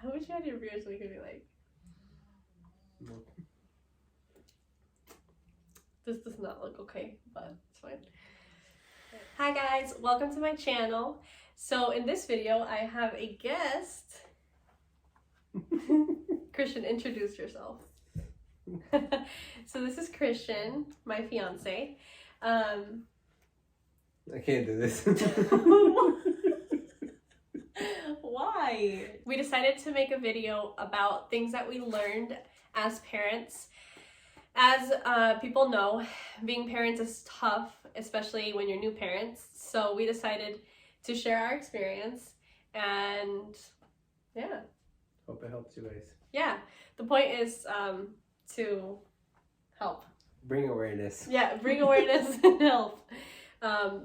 I wish you had your beer so we could be like. No. This does not look okay, but it's fine. Hi guys, welcome to my channel. So in this video, I have a guest. Christian, introduce yourself. So this is Christian, my fiance. I can't do this. Why? We decided to make a video about things that we learned as parents. As people know, being parents is tough, especially when you're new parents. So we decided to share our experience and yeah. Hope it helps you guys. Yeah, the point is to help. Bring awareness. Yeah, bring awareness and help.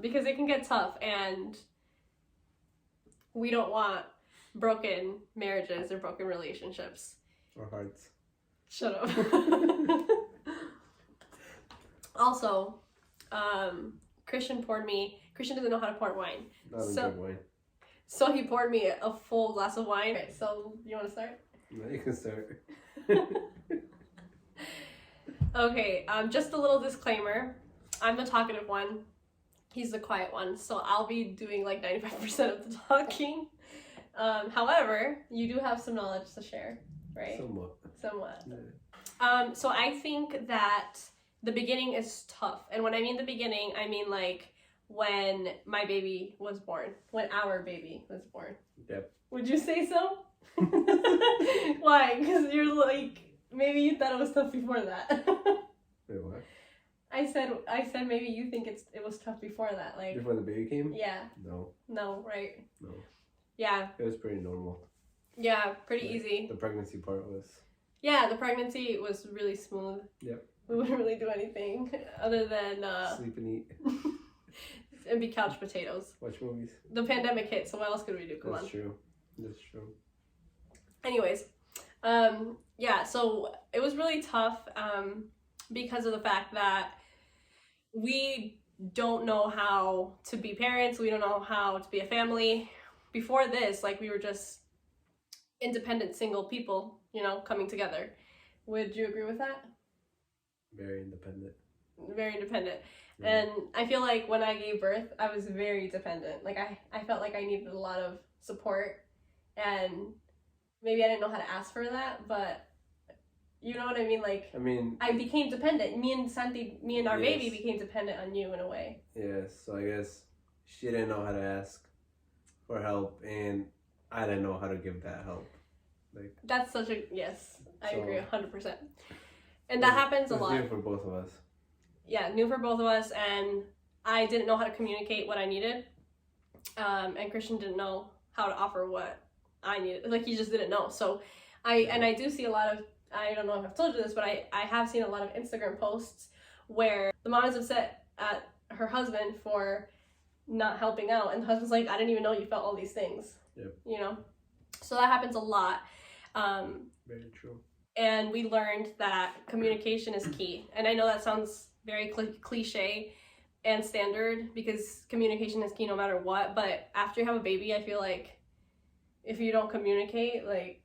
Because it can get tough and we don't want broken marriages or broken relationships. Or hearts. Shut up. Also, Christian doesn't know how to pour wine. Not a good wine. So he poured me a full glass of wine. Okay, so you want to start? No, you can start. Okay, just a little disclaimer. I'm the talkative one. He's the quiet one. So I'll be doing like 95% of the talking. However, you do have some knowledge to share, right? Somewhat. Yeah. So I think that the beginning is tough. And when I mean the beginning, I mean like when my baby was born. When our baby was born. Yep. Would you say so? Why? Because you're like, maybe you thought it was tough before that. Wait, what? I said maybe you think it was tough before that. Like Before the baby came? Yeah. No, right? No. Yeah. It was pretty normal. Yeah, pretty easy. The pregnancy part was. Yeah, the pregnancy was really smooth. Yep. We wouldn't really do anything other than sleep and eat. and be couch potatoes. Watch movies. The pandemic hit, so what else could we do? Come on. That's true. That's true. Anyways, yeah, so it was really tough because of the fact that we don't know how to be parents. We don't know how to be a family. Before this, like, we were just independent single people, you know, coming together. Would you agree with that? Very independent. Very independent. Yeah. And I feel like when I gave birth, I was very dependent. Like, I felt like I needed a lot of support, and maybe I didn't know how to ask for that, but you know what I mean? Like, I became dependent. Me and our baby became dependent on you in a way. Yes, so I guess she didn't know how to ask for help, and I didn't know how to give that help. Like, that's such a, yes, I agree 100%. And that happens a lot. It's new for both of us. Yeah, new for both of us, and I didn't know how to communicate what I needed, and Christian didn't know how to offer what I needed. Like, he just didn't know. So I do see a lot of, I don't know if I've told you this, but I have seen a lot of Instagram posts where the mom is upset at her husband for not helping out, and the husband's like, I didn't even know you felt all these things. Yep. You know? So that happens a lot. Very true. And we learned that communication is key. And I know that sounds very cliche and standard because communication is key no matter what, but after you have a baby, I feel like if you don't communicate, like,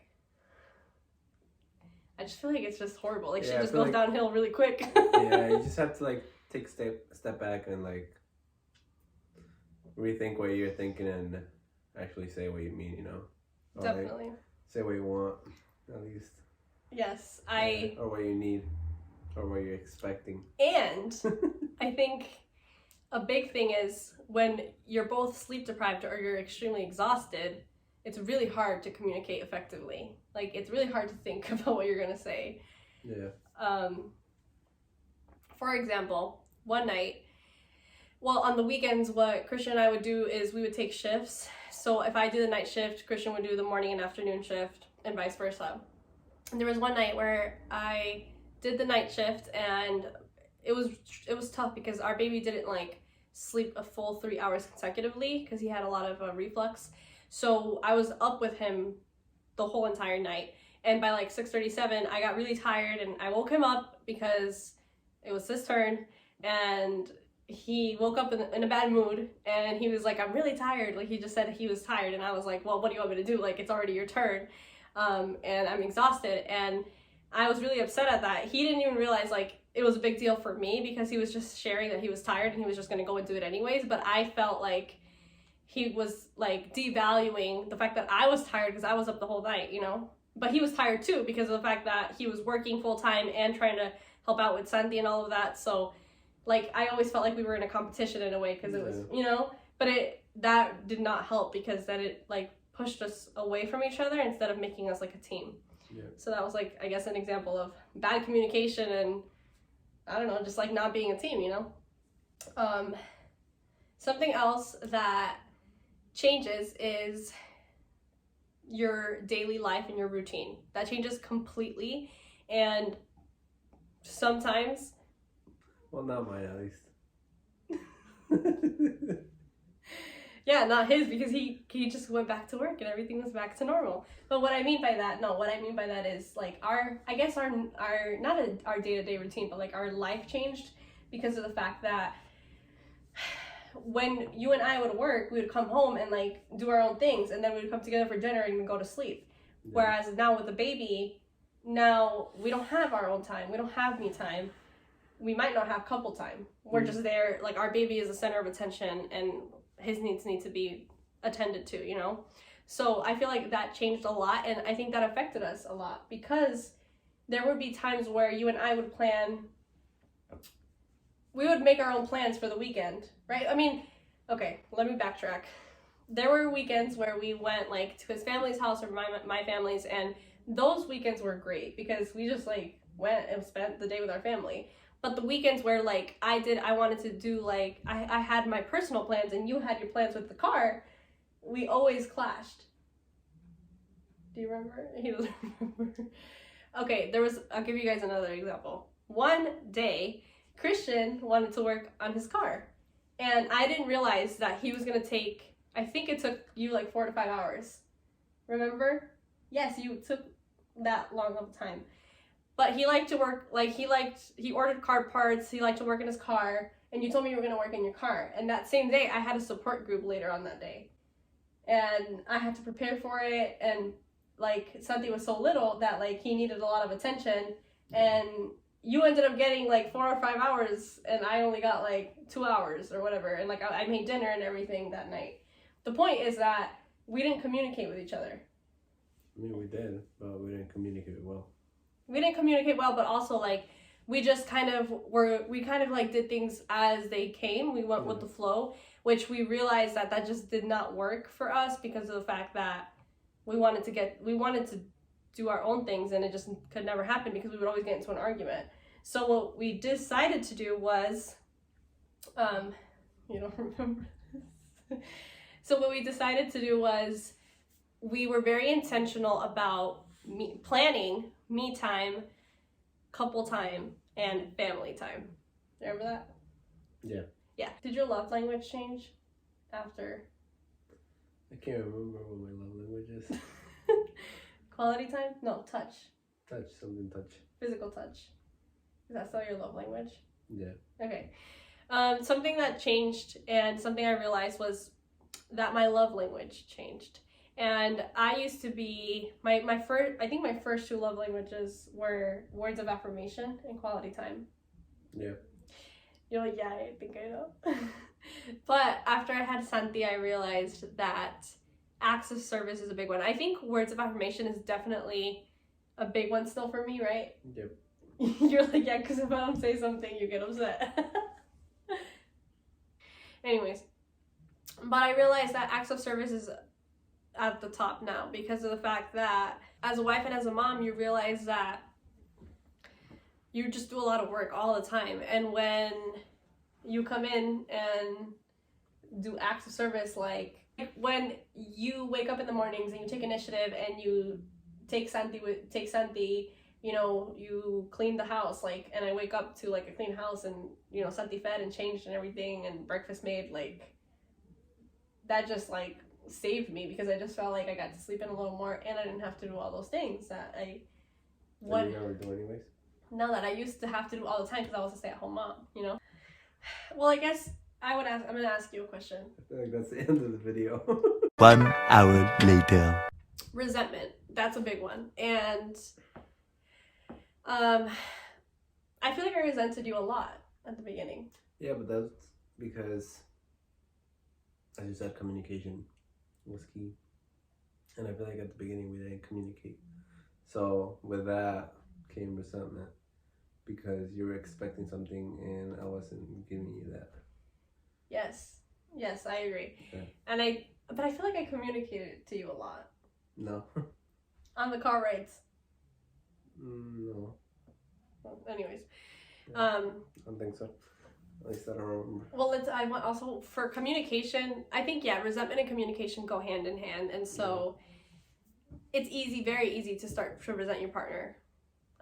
I just feel like it's just horrible. Like, shit just goes downhill really quick. Yeah, you just have to, like, take a step back and, like, rethink what you're thinking and actually say what you mean, you know? Or, Definitely. like, say what you want, at least. Yes, or what you need, or what you're expecting. And I think a big thing is when you're both sleep deprived or you're extremely exhausted, it's really hard to communicate effectively. Like, it's really hard to think about what you're gonna say. Yeah. For example, one night, well, on the weekends, what Christian and I would do is we would take shifts. So if I do the night shift, Christian would do the morning and afternoon shift, and vice versa. And there was one night where I did the night shift, and it was tough because our baby didn't like sleep a full 3 hours consecutively because he had a lot of reflux. So I was up with him the whole entire night, and by like 6:37 I got really tired, and I woke him up because it was his turn, and he woke up in a bad mood, and he was like, I'm really tired. Like, he just said he was tired, and I was like, well, what do you want me to do? Like, it's already your turn. and I'm exhausted. And I was really upset at that. He didn't even realize like it was a big deal for me because he was just sharing that he was tired and he was just gonna go and do it anyways. But I felt like he was like devaluing the fact that I was tired because I was up the whole night, you know. But he was tired too because of the fact that he was working full time and trying to help out with Sandy and all of that. So like I always felt like we were in a competition in a way because it was, you know, but that did not help because then it like pushed us away from each other instead of making us like a team. Yeah. So that was like, I guess, an example of bad communication and I don't know, just like not being a team, you know. Something else that changes is your daily life and your routine. That changes completely, and sometimes, well, not mine at least. yeah, not his, because he just went back to work and everything was back to normal. But what I mean by that is like our not our day-to-day routine, but like our life changed because of the fact that when you and I would work, we would come home and like do our own things, and then we would come together for dinner and go to sleep. Yeah. Whereas now with the baby, now we don't have our own time. We don't have me time. We might not have couple time. We're just there, like our baby is the center of attention and his needs need to be attended to, you know? So I feel like that changed a lot, and I think that affected us a lot because there would be times where you and I would we would make our own plans for the weekend, right? I mean, okay, let me backtrack. There were weekends where we went like to his family's house or my family's, and those weekends were great because we just like went and spent the day with our family. But the weekends where like I wanted to do like, I had my personal plans and you had your plans with the car, we always clashed. Do you remember? He doesn't remember. Okay, I'll give you guys another example. One day, Christian wanted to work on his car, and I didn't realize that he was gonna take, I think it took you like 4 to 5 hours. Remember? Yes, you took that long of time. But he liked to work, like he ordered car parts, he liked to work in his car, and you told me you were gonna work in your car. And that same day, I had a support group later on that day. And I had to prepare for it, and like Santi was so little that like he needed a lot of attention, and you ended up getting like 4 or 5 hours and I only got like 2 hours or whatever, and like I made dinner and everything that night. The point is that we didn't communicate with each other. I mean, we did, but we didn't communicate well. We didn't communicate well, but also like we just kind of like did things as they came. We went with the flow, which we realized that just did not work for us because of the fact that we wanted to do our own things, and it just could never happen because we would always get into an argument. So what we decided to do was, you don't remember this? So what we decided to do was we were very intentional about planning me time, couple time, and family time. Remember that? Yeah. Yeah. Did your love language change after? I can't remember what my love language is. Quality time? No, touch. Touch, something touch. Physical touch. Is that still your love language? Yeah. Okay. Something that changed and something I realized was that my love language changed. And I used to be, I think my first 2 love languages were words of affirmation and quality time. Yeah. You're like, yeah, I think I know. But after I had Santi, I realized that acts of service is a big one. I think words of affirmation is definitely a big one still for me, right? Yep. You're like, yeah, because if I don't say something, you get upset. Anyways, but I realized that acts of service is at the top now because of the fact that as a wife and as a mom, you realize that you just do a lot of work all the time. And when you come in and do acts of service, like when you wake up in the mornings and you take initiative and you take Santi, you know, you clean the house, like, and I wake up to like a clean house and, you know, Santi fed and changed and everything and breakfast made, like, that just like saved me because I just felt like I got to sleep in a little more and I didn't have to do all those things that you never do anyways? No, that I used to have to do all the time because I was a stay-at-home mom, you know? Well, I guess I'm going to ask you a question. I feel like that's the end of the video. 1 hour later. resentment. That's a big one. And I feel like I resented you a lot at the beginning. Yeah, but that's because, as you said, communication was key. And I feel like at the beginning we didn't communicate. So with that came resentment because you were expecting something and I wasn't giving you that. Yes, I agree. Okay. But I feel like I communicated to you a lot. No. On the car rides. No. Well, anyways. I don't think so. At least I don't remember. Well, I want also for communication, I think, resentment and communication go hand in hand. And so it's very easy to start to resent your partner.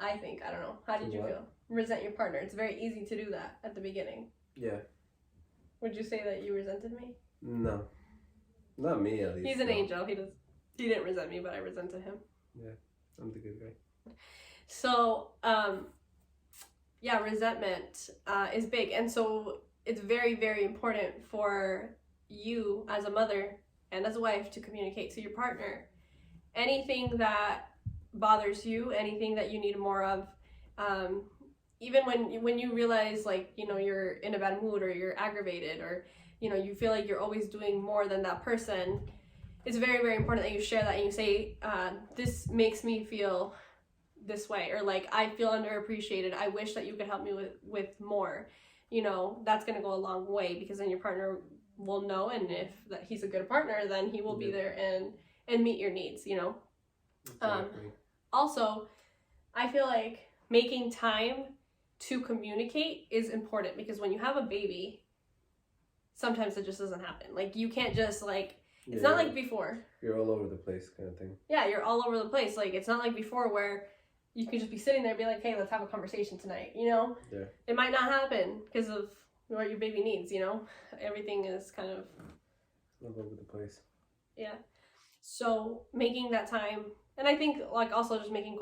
I think. I don't know. How did you feel? Resent your partner. It's very easy to do that at the beginning. Yeah. Would you say that you resented me? No. Not me, at least. He's an angel. He didn't resent me, but I resented him. Yeah. I'm the good guy. So, resentment is big. And so it's very, very important for you as a mother and as a wife to communicate to your partner anything that bothers you, anything that you need more of. Even when you realize, like, you know, you're in a bad mood or you're aggravated or, you know, you feel like you're always doing more than that person, it's very, very important that you share that and you say, this makes me feel this way, or like, I feel underappreciated. I wish that you could help me with more. You know, that's going to go a long way because then your partner will know, and if that he's a good partner, then he will be there and meet your needs, you know. Exactly. Also, I feel like making time to communicate is important because when you have a baby, sometimes it just doesn't happen. Like, you can't just, like, it's not like before. You're all over the place kind of thing. Yeah, you're all over the place. Like, it's not like before where you can just be sitting there and be like, hey, let's have a conversation tonight, you know? Yeah. It might not happen because of what your baby needs, you know? Everything is kind of all over the place. Yeah. So making that time, and I think, like, also just making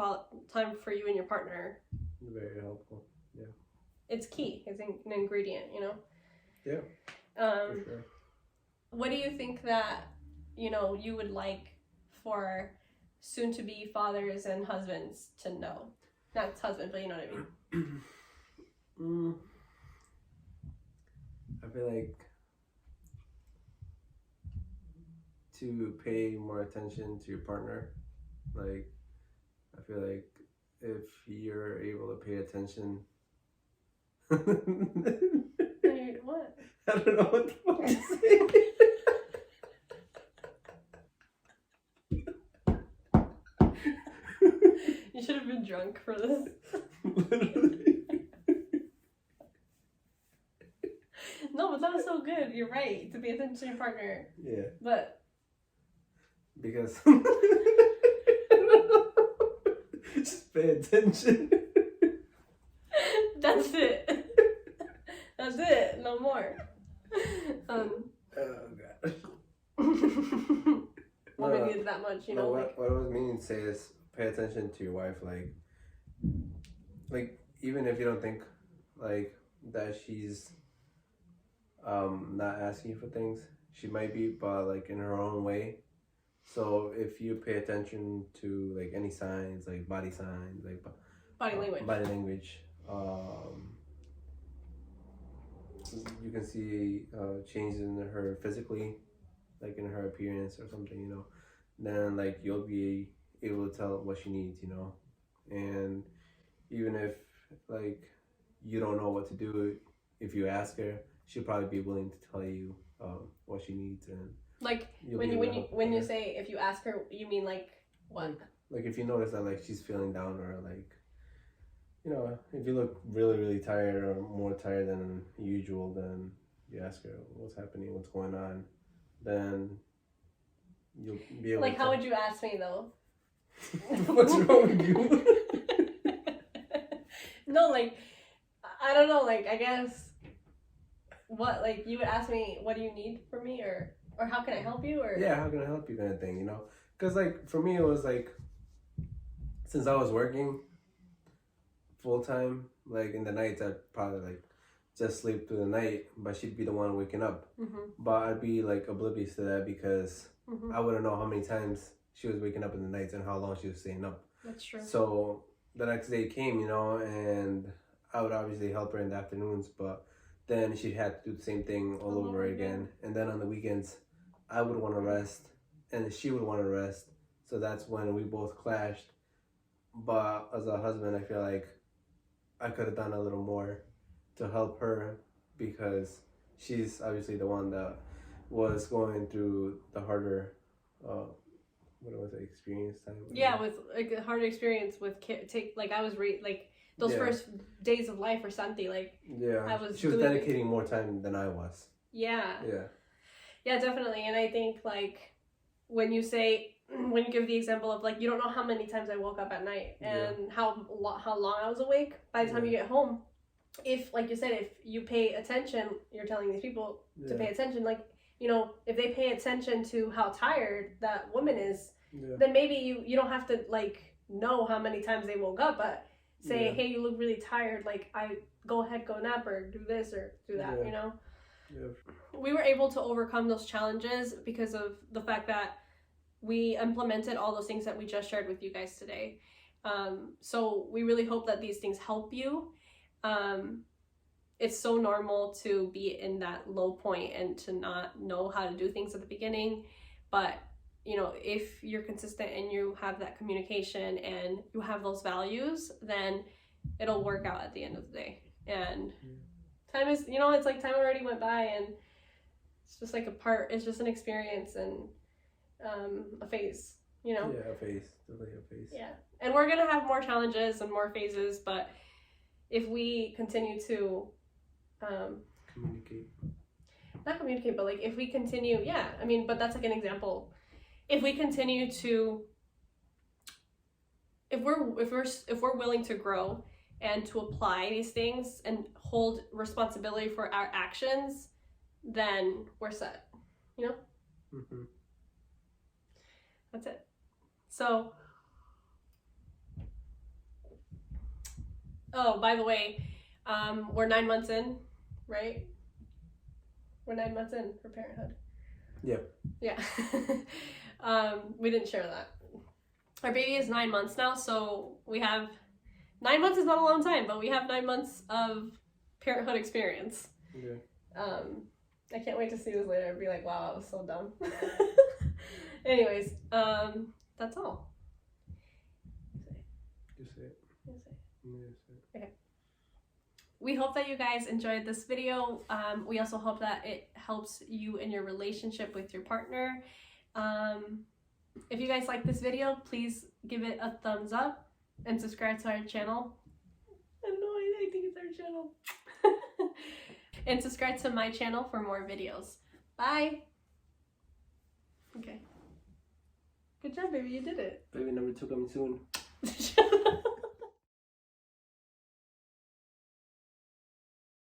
time for you and your partner. Very helpful. Yeah. It's key. It's an ingredient, you know? Yeah. For sure. What do you think that, you know, you would like for soon-to-be fathers and husbands to know? Not husband, but you know what I mean. I feel like to pay more attention to your partner. Like, I feel like if you're able to pay attention. What? I don't know what the fuck to say. You should have been drunk for this. Literally. No, but that was so good. You're right. To pay attention to your partner. Yeah. But because just pay attention. That's it. That's it. No more. Oh god. Well, maybe it's that much, you know. What I was meaning to say is pay attention to your wife, like even if you don't think like that she's not asking you for things, she might be, but like in her own way. So if you pay attention to like any signs, like body signs, like body language, you can see changes in her physically, like in her appearance or something, you know. Then like you'll be able to tell what she needs, you know. And even if like you don't know what to do, if you ask her, she'll probably be willing to tell you what she needs. And like when you say if you ask her, you mean like what? Like if you notice that like she's feeling down, or like, you know, if you look really, really tired or more tired than usual, then you ask her what's happening, what's going on. Then you'll be able like, how would you ask me though? What's wrong with you? No, like, I don't know, like, I guess, what, like, you would ask me, what do you need from me, or how can I help you, or? Yeah, how can I help you kind of thing, you know? Because, like, for me, it was, like, since I was working full-time, like, in the nights, I'd probably, like, just sleep through the night, but she'd be the one waking up. Mm-hmm. But I'd be, like, oblivious to that because I wouldn't know how many times she was waking up in the nights and how long she was staying up. That's true. So the next day came, you know, and I would obviously help her in the afternoons, but then she had to do the same thing all over again. And then on the weekends, I would want to rest, and she would want to rest. So that's when we both clashed. But as a husband, I feel like I could have done a little more to help her, because she's obviously the one that was going through the harder, what was it, experience time? Yeah, with like a hard experience with I was like those first days of life or something, like she was dedicating more time than I was. Yeah, definitely. And I think like when you give the example of like, you don't know how many times I woke up at night and how long I was awake by the time you get home. If, like you said, if you pay attention, you're telling these people to pay attention, like, you know, if they pay attention to how tired that woman is, then maybe you don't have to like know how many times they woke up, but say, hey, you look really tired, like, go ahead, go nap, or do this or do that, you know? We were able to overcome those challenges because of the fact that we implemented all those things that we just shared with you guys today. So we really hope that these things help you. It's so normal to be in that low point and to not know how to do things at the beginning, but you know, if you're consistent and you have that communication and you have those values, then it'll work out at the end of the day. And time is, you know, it's like time already went by, and it's just like it's just an experience and a phase, you know? Yeah, a phase. Totally a phase. Yeah. And we're going to have more challenges and more phases, but if we continue to not communicate, but like if we continue, but that's like an example. If we continue to, if we're willing to grow and to apply these things and hold responsibility for our actions, then we're set, you know? That's it. So, oh, by the way, we're 9 months in, right? We're 9 months in for parenthood. Yeah. We didn't share that. Our baby is 9 months now, so we have 9 months is not a long time, but we have 9 months of parenthood experience. I can't wait to see this later and be like, wow, I was so dumb. Anyways, that's all. You say it. Okay. We hope that you guys enjoyed this video. We also hope that it helps you in your relationship with your partner. If you guys like this video, please give it a thumbs up and subscribe to our channel. I think it's our channel. And subscribe to my channel for more videos. Bye. Okay. Good job, baby. You did it. Baby number 2 coming soon.